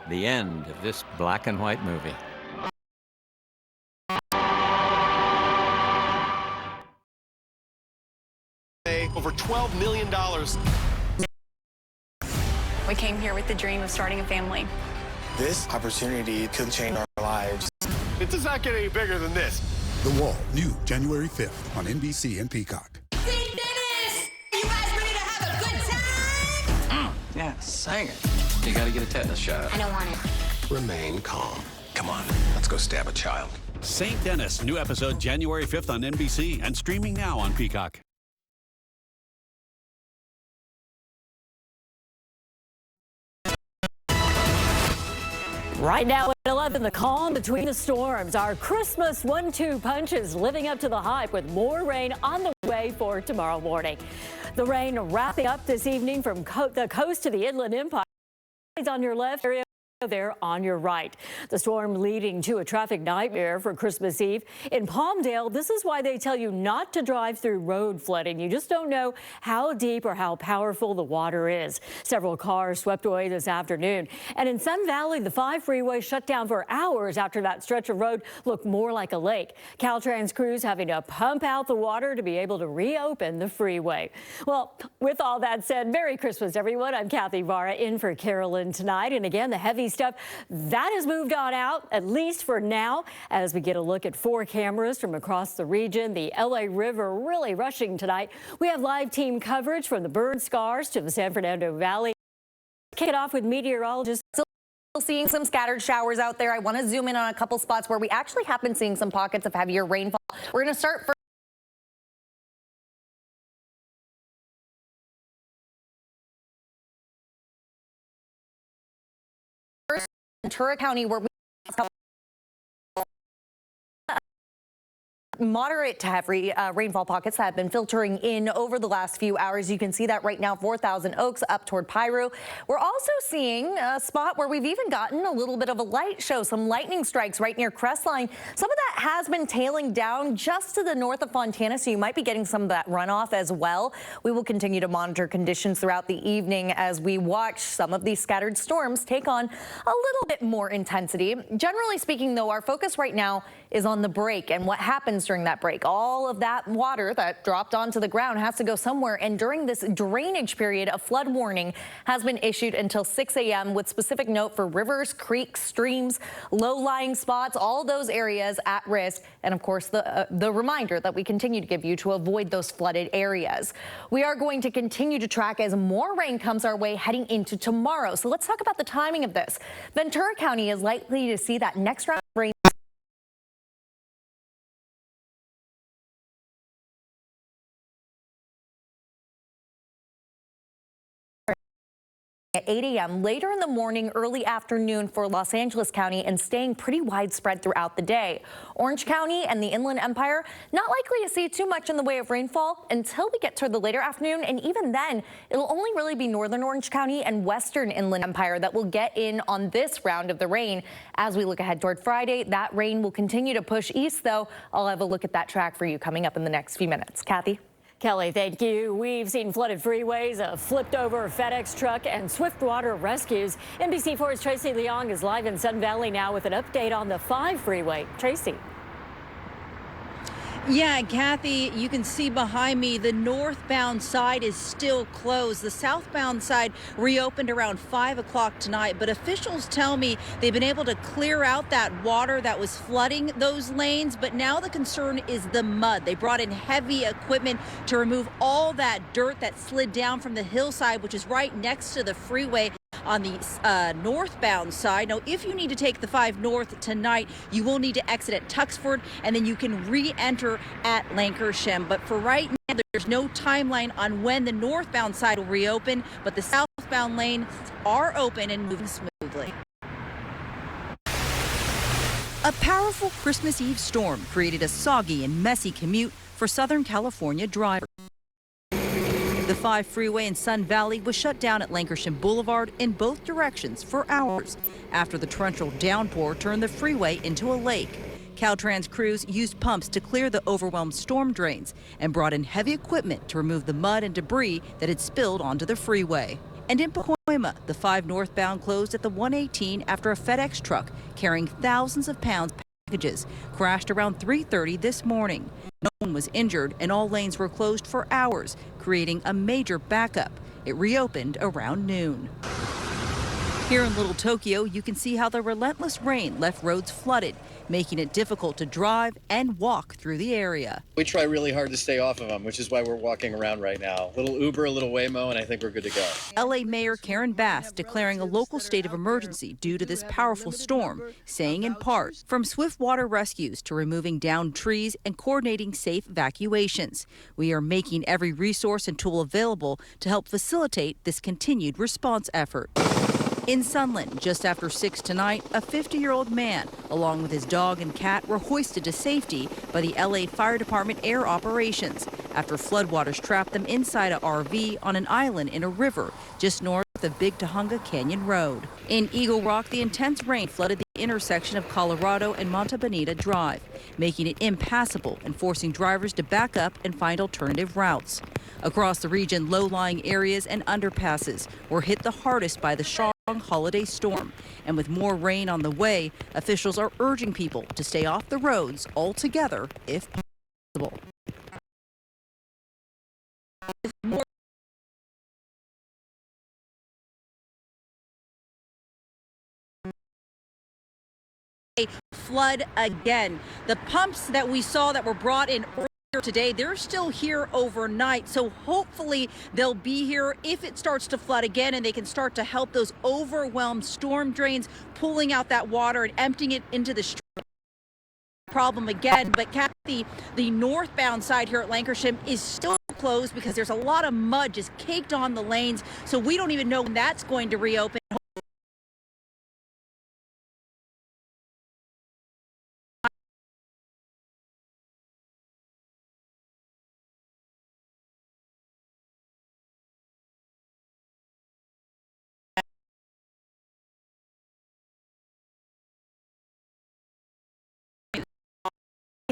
the end of this black and white movie. Over $12 million. We came here with the dream of starting a family. This opportunity could change our lives. It does not get any bigger than this. The Wall, new January 5th on NBC and Peacock. St. Dennis! You guys ready to have a good time? Yeah, sing it. You gotta get a tetanus shot. I don't want it. Remain calm. Come on, let's go stab a child. St. Dennis, new episode January 5th on NBC and streaming now on Peacock. Right now at 11, the calm between the storms. Our Christmas 1-2 punches living up to the hype with more rain on the way for tomorrow morning. The rain wrapping up this evening from the coast to the Inland Empire. On your left area. There on your right. The storm leading to a traffic nightmare for Christmas Eve. In Palmdale, this is why they tell you not to drive through road flooding. You just don't know how deep or how powerful the water is. Several cars swept away this afternoon. And in Sun Valley, the 5 freeway shut down for hours after that stretch of road looked more like a lake. Caltrans crews having to pump out the water to be able to reopen the freeway. Well, with all that said, Merry Christmas, everyone. I'm Kathy Vara in for Carolyn tonight. And again, the heavy stuff that has moved on out, at least for now, as we get a look at 4 cameras from across the region. The LA River really rushing tonight. We have live team coverage from the burn scars to the San Fernando Valley. Kick it off with meteorologist. Still seeing some scattered showers out there. I want to zoom in on a couple spots where we actually have been seeing some pockets of heavier rainfall. We're going to start first. Ventura County, where we moderate to heavy rainfall pockets that have been filtering in over the last few hours. You can see that right now, 4,000 Oaks up toward Piru. We're also seeing a spot where we've even gotten a little bit of a light show, some lightning strikes right near Crestline. Some of that has been tailing down just to the north of Fontana, so you might be getting some of that runoff as well. We will continue to monitor conditions throughout the evening as we watch some of these scattered storms take on a little bit more intensity. Generally speaking, though, our focus right now is on the break and what happens during that break. All of that water that dropped onto the ground has to go somewhere, and during this drainage period, a flood warning has been issued until 6 a.m. with specific note for rivers, creeks, streams, low-lying spots, all those areas at risk, and of course the reminder that we continue to give you to avoid those flooded areas. We are going to continue to track as more rain comes our way heading into tomorrow. So let's talk about the timing of this. Ventura County is likely to see that next round of rain at 8 a.m. later in the morning, early afternoon for Los Angeles County, and staying pretty widespread throughout the day. Orange County and the Inland Empire not likely to see too much in the way of rainfall until we get toward the later afternoon, and even then it'll only really be northern Orange County and western Inland Empire that will get in on this round of the rain. As we look ahead toward Friday, that rain will continue to push east, though. I'll have a look at that track for you coming up in the next few minutes. Kathy? Kelly, thank you. We've seen flooded freeways, a flipped over FedEx truck, and swift water rescues. NBC4's Tracy Leong is live in Sun Valley now with an update on the 5 freeway. Tracy. Yeah, Kathy, you can see behind me the northbound side is still closed. The southbound side reopened around 5 o'clock tonight, but officials tell me they've been able to clear out that water that was flooding those lanes. But now the concern is the mud. They brought in heavy equipment to remove all that dirt that slid down from the hillside, which is right next to the freeway on the northbound side. Now, if you need to take the 5 north tonight, you will need to exit at Tuxford, and then you can re-enter at Lankershim. But for right now, there's no timeline on when the northbound side will reopen, but the southbound lanes are open and moving smoothly. A powerful Christmas Eve storm created a soggy and messy commute for Southern California drivers. The 5 freeway in Sun Valley was shut down at Lankershim Boulevard in both directions for hours after the torrential downpour turned the freeway into a lake. Caltrans crews used pumps to clear the overwhelmed storm drains and brought in heavy equipment to remove the mud and debris that had spilled onto the freeway. And in Pacoima The 5 northbound closed at the 118 after a FedEx truck carrying thousands of pounds of packages crashed around 3:30 this morning. No one was injured and all lanes were closed for hours, creating a major backup. It reopened around noon. Here in Little Tokyo, you can see how the relentless rain left roads flooded, making it difficult to drive and walk through the area. We try really hard to stay off of them, which is why we're walking around right now. A little Uber, a little Waymo, and I think we're good to go. LA Mayor Karen Bass declaring a local state of emergency due to this powerful storm, saying in part, from swift water rescues to removing downed trees and coordinating safe evacuations. We are making every resource and tool available to help facilitate this continued response effort. In Sunland, just after 6 tonight, a 50-year-old man, along with his dog and cat, were hoisted to safety by the LA Fire Department Air Operations after floodwaters trapped them inside a RV on an island in a river just north of Big Tahunga Canyon Road. In Eagle Rock, the intense rain flooded the intersection of Colorado and Monte Bonita Drive, making it impassable and forcing drivers to back up and find alternative routes. Across the region, low-lying areas and underpasses were hit the hardest by the strong holiday storm. And with more rain on the way, officials are urging people to stay off the roads altogether if possible. Flood again. The pumps that we saw that were brought in earlier today, they're still here overnight, so hopefully they'll be here if it starts to flood again and they can start to help those overwhelmed storm drains, pulling out that water and emptying it into the street. Problem again. But Kathy, the northbound side here at Lancashire is still closed because there's a lot of mud just caked on the lanes, so we don't even know when that's going to reopen.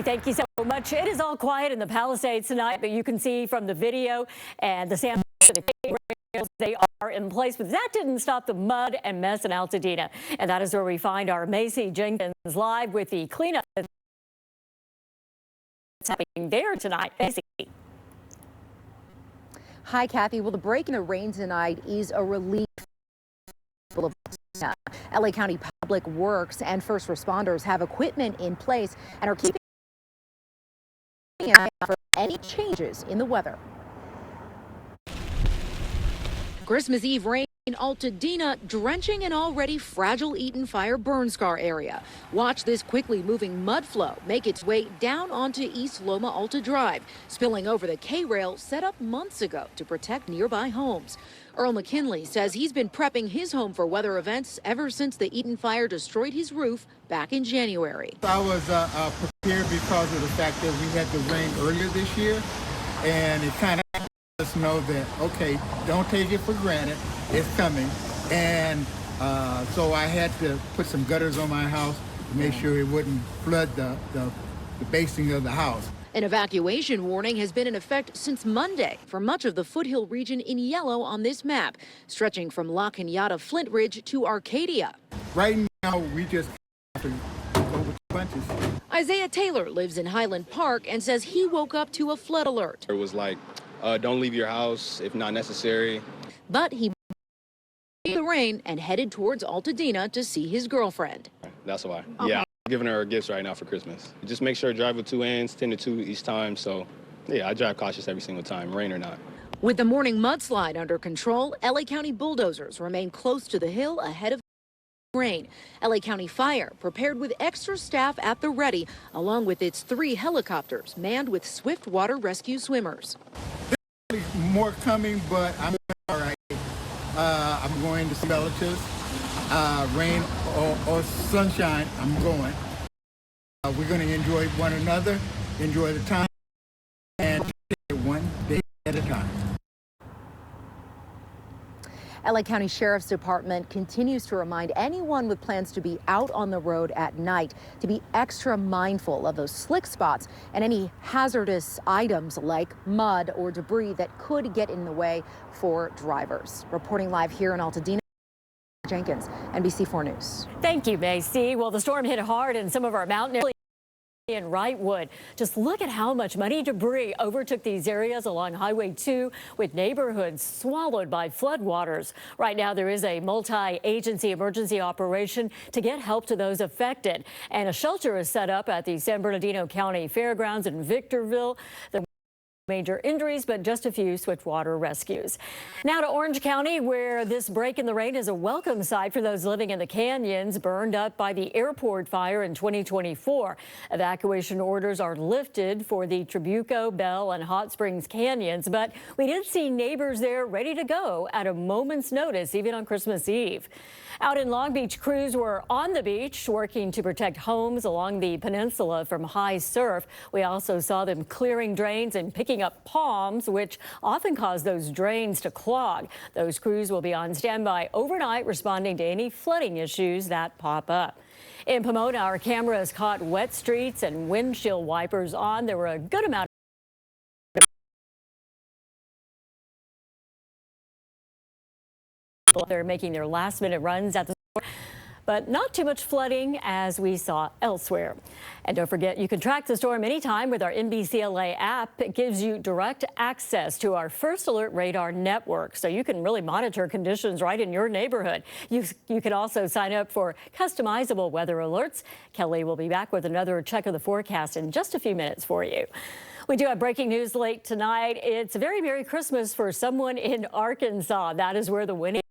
Thank you so much. It is all quiet in the Palisades tonight, but you can see from the video and the San Francisco rails, they are in place. But that didn't stop the mud and mess in Altadena. And that is where we find our Macy Jenkins live with the cleanup that's happening there tonight. Macy. Hi, Kathy. Well, the break in the rain tonight is a relief. LA County Public Works and first responders have equipment in place and are keeping an eye out for any changes in the weather. Christmas Eve rain in Altadena drenching an already fragile Eaton Fire burn scar area. Watch this quickly moving mud flow make its way down onto East Loma Alta Drive, spilling over the K-rail set up months ago to protect nearby homes. Earl McKinley says he's been prepping his home for weather events ever since the Eaton fire destroyed his roof back in January. I was prepared because of the fact that we had the rain earlier this year, and it kind of let us know that, okay, don't take it for granted, it's coming. And so I had to put some gutters on my house to make sure it wouldn't flood the basing of the house. An evacuation warning has been in effect since Monday for much of the foothill region in yellow on this map, stretching from La Cañada Flint Ridge to Arcadia. Right now, we just have to go with the bunches. Isaiah Taylor lives in Highland Park and says he woke up to a flood alert. It was like, don't leave your house if not necessary. But he the rain and headed towards Altadena to see his girlfriend. That's why. Yeah. Giving her gifts right now for Christmas. Just make sure I drive with 2 ends, 10 to 2 each time. So, yeah, I drive cautious every single time, rain or not. With the morning mudslide under control, LA County bulldozers remain close to the hill ahead of rain. LA County Fire prepared with extra staff at the ready, along with its 3 helicopters manned with swift water rescue swimmers. There's more coming, but I'm all right. I'm going to see relatives. Rain or sunshine, I'm going. We're going to enjoy one another, enjoy the time, and take it one day at a time. LA County Sheriff's Department continues to remind anyone with plans to be out on the road at night to be extra mindful of those slick spots and any hazardous items like mud or debris that could get in the way for drivers. Reporting live here in Altadena, Jenkins, NBC4 News. Thank you, Macy. Well, the storm hit hard in some of our mountain areas in Wrightwood. Just look at how much muddy debris overtook these areas along Highway 2, with neighborhoods swallowed by floodwaters. Right now, there is a multi-agency emergency operation to get help to those affected, and a shelter is set up at the San Bernardino County Fairgrounds in Victorville. Major injuries, but just a few swiftwater rescues. Now to Orange County, where this break in the rain is a welcome sight for those living in the canyons burned up by the airport fire in 2024. Evacuation orders are lifted for the Trabuco, Bell, and Hot Springs canyons, but we did see neighbors there ready to go at a moment's notice, even on Christmas Eve. Out in Long Beach, crews were on the beach working to protect homes along the peninsula from high surf. We also saw them clearing drains and picking up palms, which often cause those drains to clog. Those crews will be on standby overnight, responding to any flooding issues that pop up. In Pomona, our cameras caught wet streets and windshield wipers on. There were a good amount of people there making their last-minute runs at the store, but not too much flooding as we saw elsewhere. And don't forget, you can track the storm anytime with our NBC LA app. It gives you direct access to our First Alert radar network, so you can really monitor conditions right in your neighborhood. You can also sign up for customizable weather alerts. Kelly will be back with another check of the forecast in just a few minutes for you. We do have breaking news late tonight. It's a very Merry Christmas for someone in Arkansas. That is where the winning